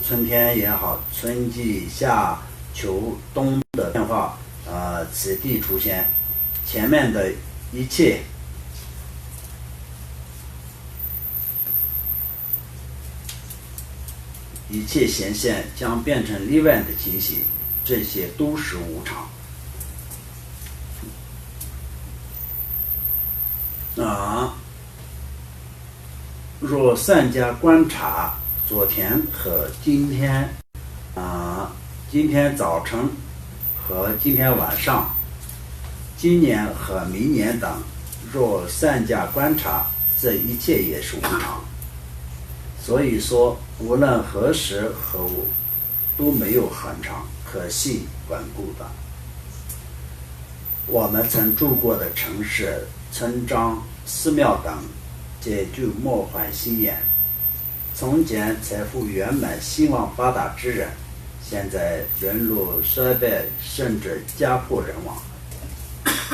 春天也好，春季夏秋冬的变化，此地出现，前面的一切显现将变成例外的情形，这些都是无常。若善加观察昨天和今天，今天早晨和今天晚上，今年和明年等，若善加观察，这一切也是无常。所以说，无论何时何物，都没有恒常、可信、稳固的。我们曾住过的城市、村庄、寺庙等，皆就莫换心眼。从前财富圆满、兴旺发达之人，现在人路衰败，甚至家破人亡。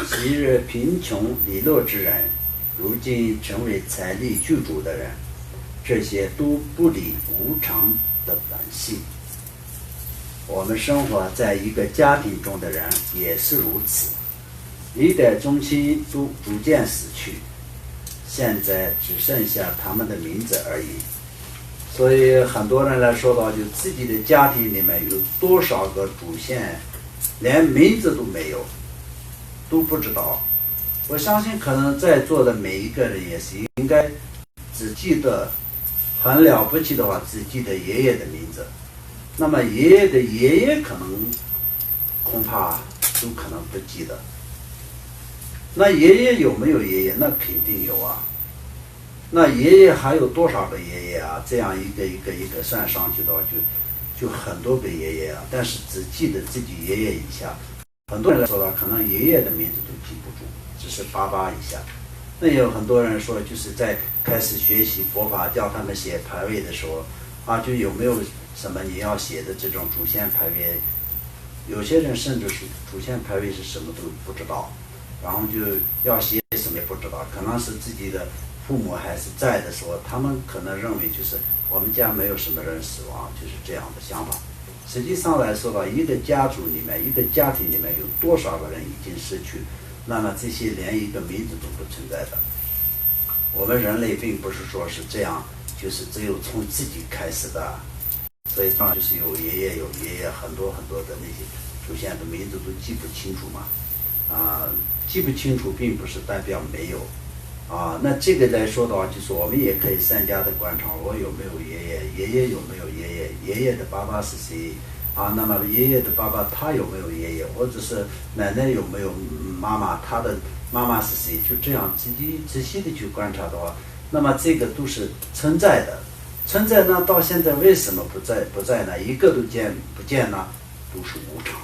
昔日贫穷利落之人，如今成为财力具足的人，这些都不理无常的本性。我们生活在一个家庭中的人也是如此，历代宗亲都逐渐死去，现在只剩下他们的名字而已。所以很多人来说到，就自己的家庭里面有多少个祖先，连名字都没有，都不知道。我相信可能在座的每一个人也是应该只记得，很了不起的话只记得爷爷的名字，那么爷爷的爷爷可能恐怕都可能不记得。那爷爷有没有爷爷？那肯定有啊。那爷爷还有多少个爷爷啊？这样一个算上去的话，就很多个爷爷啊。但是只记得自己爷爷以下，很多人来说的可能爷爷的名字都记不住，只是爸爸以下。那也有很多人说，就是在开始学习佛法，叫他们写牌位的时候就有没有什么你要写的这种祖先牌位？有些人甚至是祖先牌位是什么都不知道，然后就要写什么也不知道，可能是自己的父母还是在的时候，他们可能认为就是我们家没有什么人死亡，就是这样的想法。实际上来说到一个家族里面，一个家庭里面有多少个人已经逝去，那么这些连一个名字都不存在的。我们人类并不是说是这样，就是只有从自己开始的，所以当然就是有爷爷很多的那些祖先的名字都记不清楚嘛，记不清楚并不是代表没有。那这个来说的话，就是我们也可以善加的观察，我有没有爷爷，爷爷有没有爷爷，爷爷的爸爸是谁那么爷爷的爸爸他有没有爷爷，或者是奶奶有没有妈妈，他的妈妈是谁，就这样仔细的去观察的话，那么这个都是存在的。存在呢，到现在为什么不在呢？一个都不见呢，都是无常。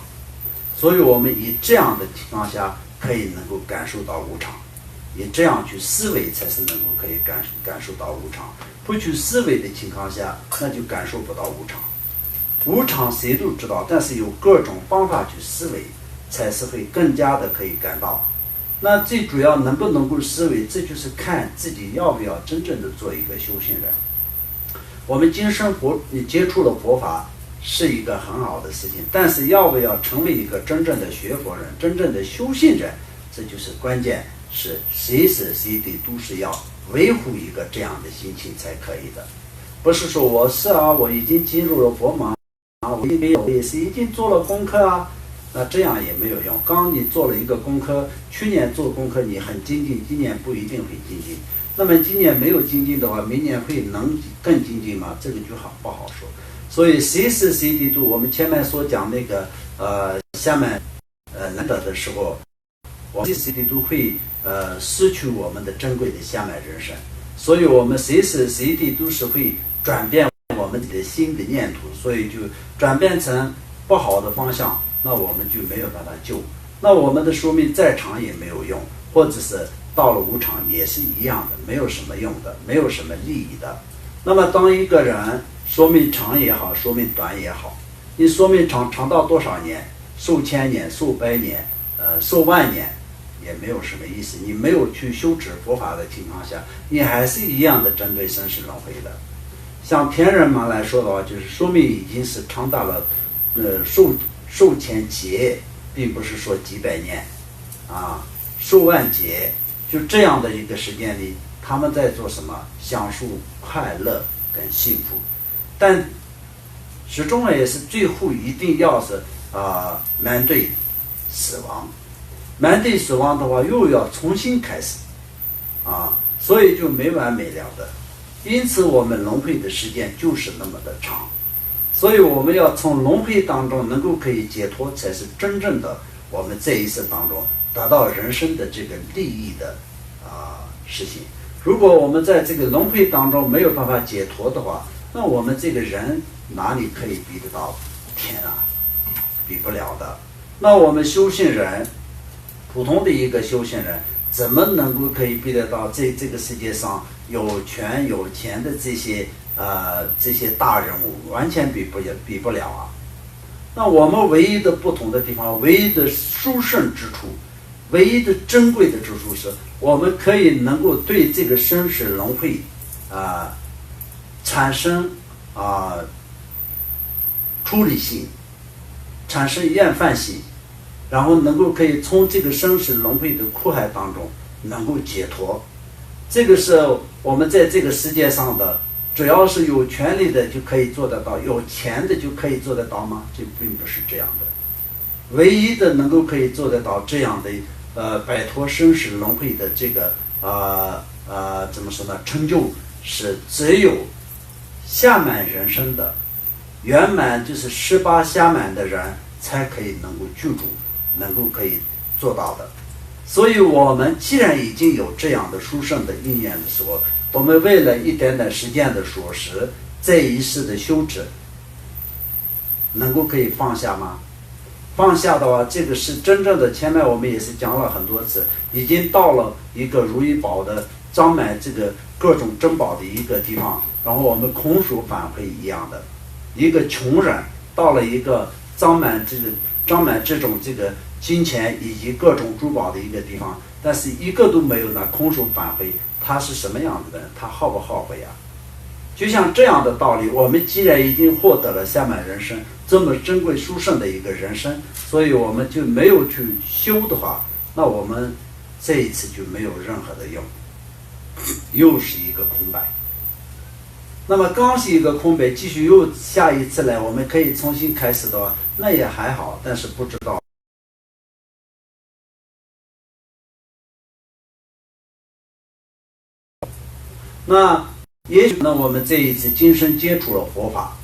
所以我们以这样的情况下，可以能够感受到无常。以这样去思维，才是能够可以感受到无常。不去思维的情况下，那就感受不到无常。无常谁都知道，但是有各种方法去思维，才是会更加的可以感到。那最主要能不能够思维，这就是看自己要不要真正的做一个修行人。我们今生你接触了佛法是一个很好的事情，但是要不要成为一个真正的学佛人，真正的修行人，这就是关键。是谁时谁地都是要维护一个这样的心情才可以的，不是说我已经进入了佛门我也是已经做了功课那这样也没有用。刚你做了一个功课，去年做功课你很精进，今年不一定会精进。那么今年没有精进的话，明年会能更精进吗？这个就不好说。所以谁时谁地都，我们前面所讲那个下面难得的时候，我们谁地都会失去我们的珍贵的下面人生，所以我们随时随地都是会转变我们的新的念头，所以就转变成不好的方向，那我们就没有办法救，那我们的寿命再长也没有用，或者是到了无常也是一样的，没有什么用的，没有什么利益的。那么当一个人寿命长也好，寿命短也好，你寿命长到多少年，数千年、数百年、数万年也没有什么意思。你没有去修持佛法的情况下，你还是一样的针对生死轮回的。像天人们来说的话，就是说明已经是长达了数千劫，并不是说几百年啊，数万劫，就这样的一个时间里，他们在做什么？享受快乐跟幸福，但始终也是最后一定要是面对死亡，面对死亡的话又要重新开始所以就没完没了的。因此我们轮回的时间就是那么的长，所以我们要从轮回当中能够可以解脱，才是真正的我们这一世当中得到人生的这个利益的事情。如果我们在这个轮回当中没有办法解脱的话，那我们这个人哪里可以比得到天啊？比不了的。那我们修行人，普通的一个修行人，怎么能够可以比得到这个世界上有权有钱的这些大人物？完全比不了啊！那我们唯一的不同的地方，唯一的殊胜之处，唯一的珍贵的之处是，我们可以能够对这个生死轮回产生处理性，产生厌烦性，然后能够可以从这个生死轮回的苦海当中能够解脱。这个是我们在这个世界上的，只要是有权利的就可以做得到，有钱的就可以做得到吗？这并不是这样的。唯一的能够可以做得到这样的摆脱生死轮回的这个怎么说呢？成就是只有暇满人生的圆满，就是18暇满的人才可以能够居住，能够可以做到的。所以我们既然已经有这样的殊胜的因缘的时候，我们为了一点点时间的琐事，这一世的羞耻，能够可以放下吗？放下的话，这个是真正的。前面我们也是讲了很多次，已经到了一个如意宝的装满这个各种珍宝的一个地方，然后我们空手返回一样的。一个穷人到了一个装满这种这个金钱以及各种珠宝的一个地方，但是一个都没有呢，空手返回，他是什么样子的人？他好不好回啊？就像这样的道理，我们既然已经获得了暇满人生这么珍贵殊胜的一个人生，所以我们就没有去修的话，那我们这一次就没有任何的用，又是一个空白。那么刚是一个空白，继续又下一次来，我们可以重新开始的话，那也还好，但是不知道。那也许呢，我们这一次今生接触了佛法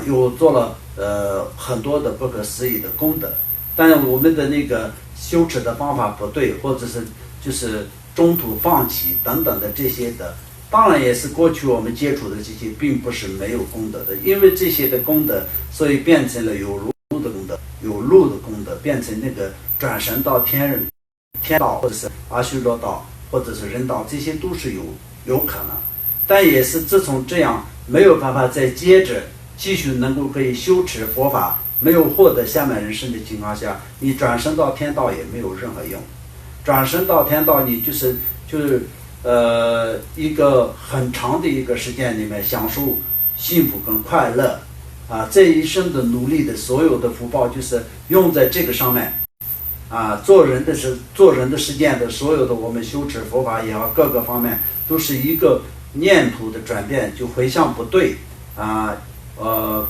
又做了很多的不可思议的功德，但是我们的那个修持的方法不对，或者是就是中途放弃等等的这些的，当然也是过去我们接触的这些并不是没有功德的，因为这些的功德，所以变成了有路的功德，有路的功德，变成那个转神到天道，或者是阿修罗道，或者是人道，这些都是有可能。但也是自从这样没有办法再接着继续能够可以修持佛法，没有获得暇满人生的情况下，你转生到天道也没有任何用。转生到天道，你就是一个很长的一个时间里面享受幸福跟快乐这一生的努力的所有的福报，就是用在这个上面做人的时间的所有的我们修持佛法也好，各个方面都是一个念头的转变，就回向不对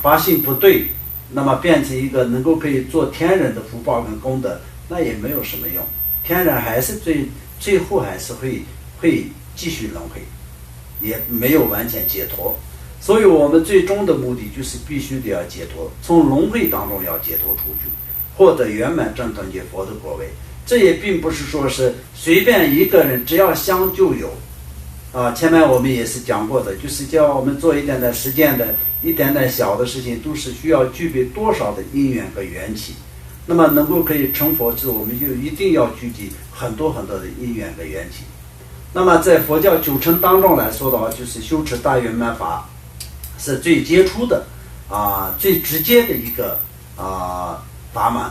发心不对，那么变成一个能够可以做天人的福报跟功德，那也没有什么用。天人还是最后还是会继续轮回，也没有完全解脱。所以我们最终的目的就是必须得要解脱，从轮回当中要解脱出去，获得圆满正等觉佛的果位。这也并不是说是随便一个人只要想就有前面我们也是讲过的，就是叫我们做一点点实践的一点点小的事情，都是需要具备多少的因缘和缘起。那么能够可以成佛之后，我们就一定要聚集很多很多的因缘和缘起。那么在佛教九乘当中来说的话，就是修持大圆满法是最杰出的最直接的一个法门。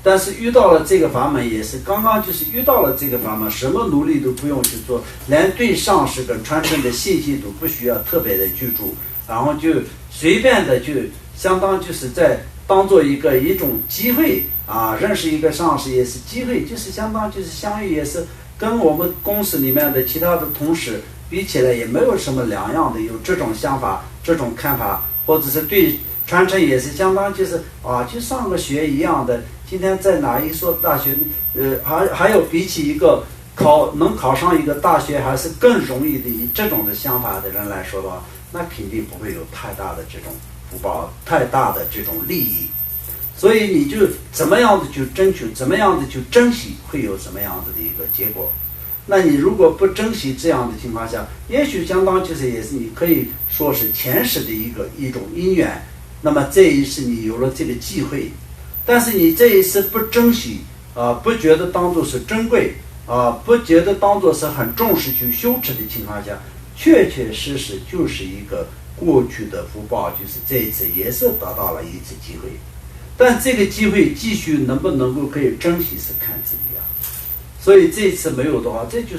但是遇到了这个法门，也是刚刚就是遇到了这个法门，什么努力都不用去做，连对上师跟传承的信息都不需要特别的居住然后就随便的就相当就是在当做一种机会啊，认识一个上司也是机会，就是相当就是相遇也是跟我们公司里面的其他的同事比起来也没有什么两样的，有这种想法这种看法，或者是对传承也是相当就是啊，就上个学一样的。今天在哪一所大学，还有比起一个能考上一个大学还是更容易的，以这种的想法的人来说的话，那肯定不会有太大的这种福报，太大的这种利益。所以你就怎么样的去争取，怎么样的去珍惜，会有什么样子的一个结果。那你如果不珍惜这样的情况下，也许相当就是也是你可以说是前世的一种因缘，那么这一世你有了这个机会，但是你这一次不珍惜不觉得当作是珍贵不觉得当作是很重视去修持的情况下，确确实实就是一个过去的福报，就是这一次也是得到了一次机会，但这个机会继续能不能够可以珍惜是看自己啊。所以这次没有的话，这就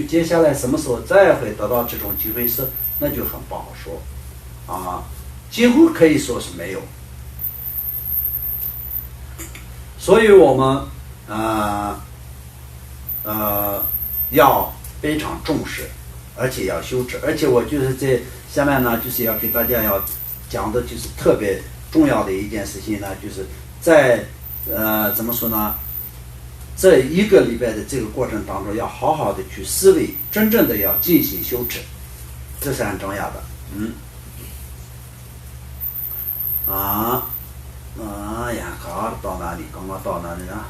接下来什么时候再会得到这种机会是，那就很不好说几乎可以说是没有。所以我们要非常重视，而且要修持。而且我就是在下面呢，就是要给大家要讲的就是特别重要的一件事情呢，就是在怎么说呢，这一个礼拜的这个过程当中，要好好的去思维，真正的要进行修持，这是很重要的。考到哪里？刚刚到哪里了？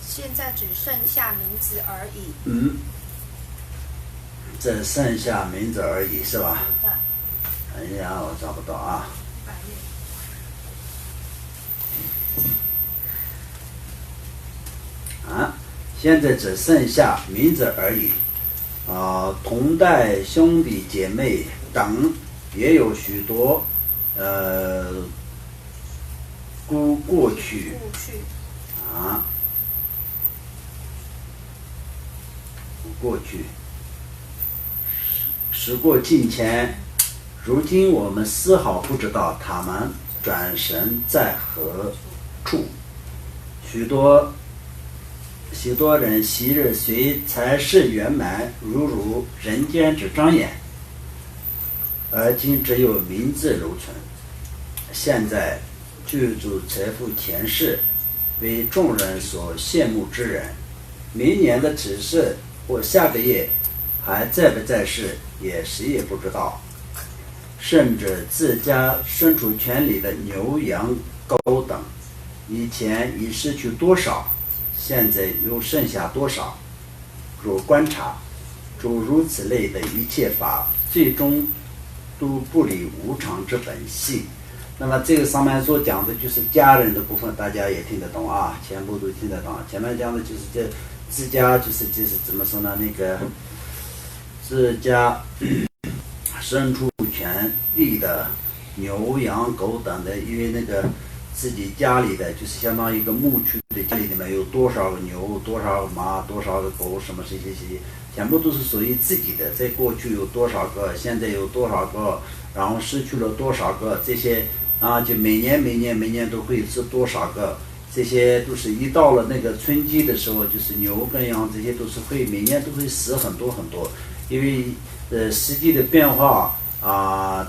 现在只剩下名字而已。这剩下名字而已是吧？哎呀，我找不到啊。现在只剩下名字而已同代兄弟姐妹等也有许多过去过去时过境迁，如今我们丝毫不知道他们转身在何处。许多人昔日虽才是圆满，如人间之张眼，而今只有名字留存。现在具足财富前世，为众人所羡慕之人，明年的此世或下个月还在不在世，也谁也不知道。甚至自家身处圈里的牛羊狗等，以前已失去多少，现在又剩下多少？若观察诸如此类的一切法，最终都不离无常之本性。那么这个上面所讲的就是家人的部分，大家也听得懂啊，全部都听得懂。前面讲的就是这自家，就是怎么说呢？那个自家身处权力的牛羊狗等的，因为那个自己家里的就是相当于一个牧区的，家里面有多少个牛，多少个马，多少个狗，什么这些全部都是属于自己的。在过去有多少个，现在有多少个，然后失去了多少个，这些就每年都会是多少个，这些都是一到了那个春季的时候，就是牛跟羊这些都是会每年都会死很多很多，因为实际的变化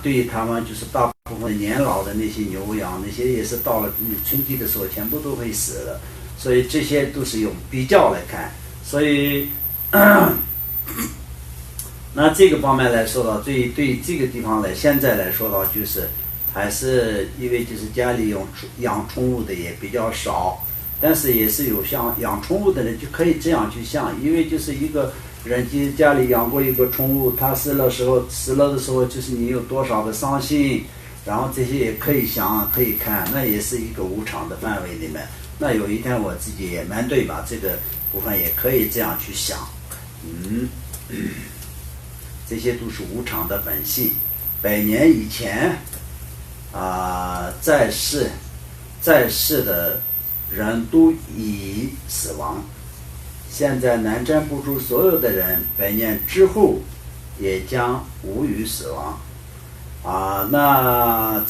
对于他们就是大部分年老的那些牛羊，那些也是到了春季的时候全部都会死了，所以这些都是用比较来看。所以那这个方面来说到对这个地方来现在来说到，就是还是因为就是家里养宠物的也比较少，但是也是有像养宠物的人就可以这样去想，因为就是一个人家里养过一个宠物，它死了的时候，就是你有多少的伤心，然后这些也可以想可以看，那也是一个无常的范围里面。那有一天我自己也蛮对吧，这个部分也可以这样去想，这些都是无常的本性。100年以前在世的人都已死亡，现在南瞻部洲所有的人100年之后也将无于死亡。那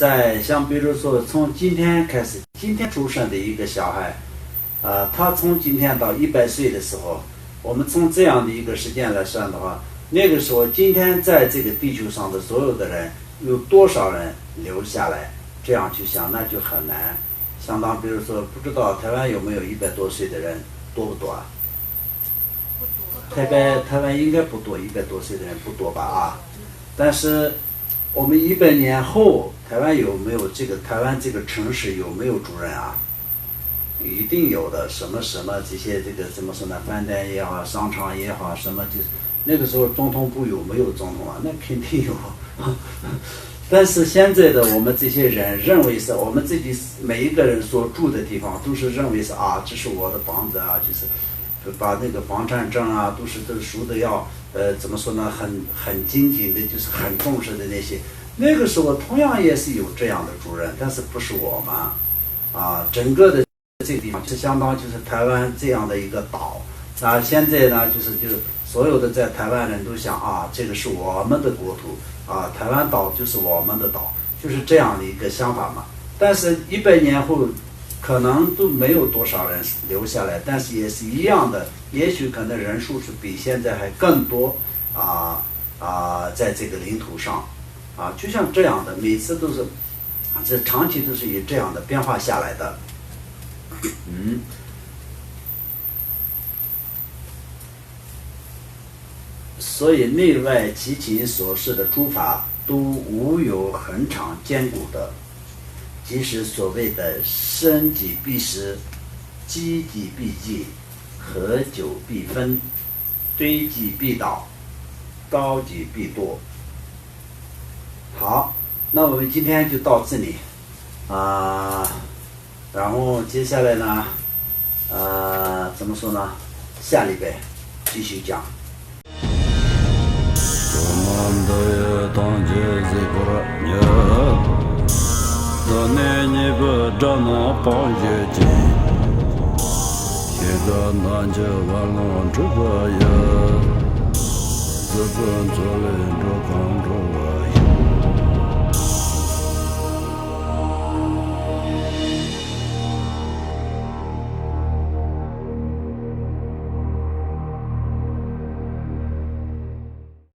像比如说从今天开始，今天出生的一个小孩，他从今天到100岁的时候，我们从这样的一个时间来算的话，那个时候今天在这个地球上的所有的人有多少人留下来？这样去想那就很难。相当比如说，不知道台湾有没有100多岁的人，多不多啊？台湾应该不多，100多岁的人不多吧？但是我们100年后，台湾有没有台湾这个城市有没有主人啊？一定有的，什么这些怎么说呢？饭店也好，商场也好，什么就是那个时候总统部有没有总统啊？那肯定有。但是现在的我们这些人认为是我们自己每一个人所住的地方都是认为是这是我的房子啊，就是把那个房产证啊都是输的要怎么说呢？很精谨的，就是很重视的那些。那个时候同样也是有这样的主人，但是不是我们整个的这个地方是相当就是台湾这样的一个岛现在呢就是所有的在台湾人都想这个是我们的国土台湾岛就是我们的岛，就是这样的一个想法嘛。但是100年后可能都没有多少人留下来，但是也是一样的，也许可能人数是比现在还更多在这个领土上就像这样的，每次都是这长期都是以这样的变化下来的。所以内外其情所示的诸法都无有恒常坚固的，即使所谓的生己必失，积己必尽，合久必分，堆积必倒，高级必堕。好，那我们今天就到这里然后接下来呢怎么说呢？下礼拜继续讲。自本作人着空着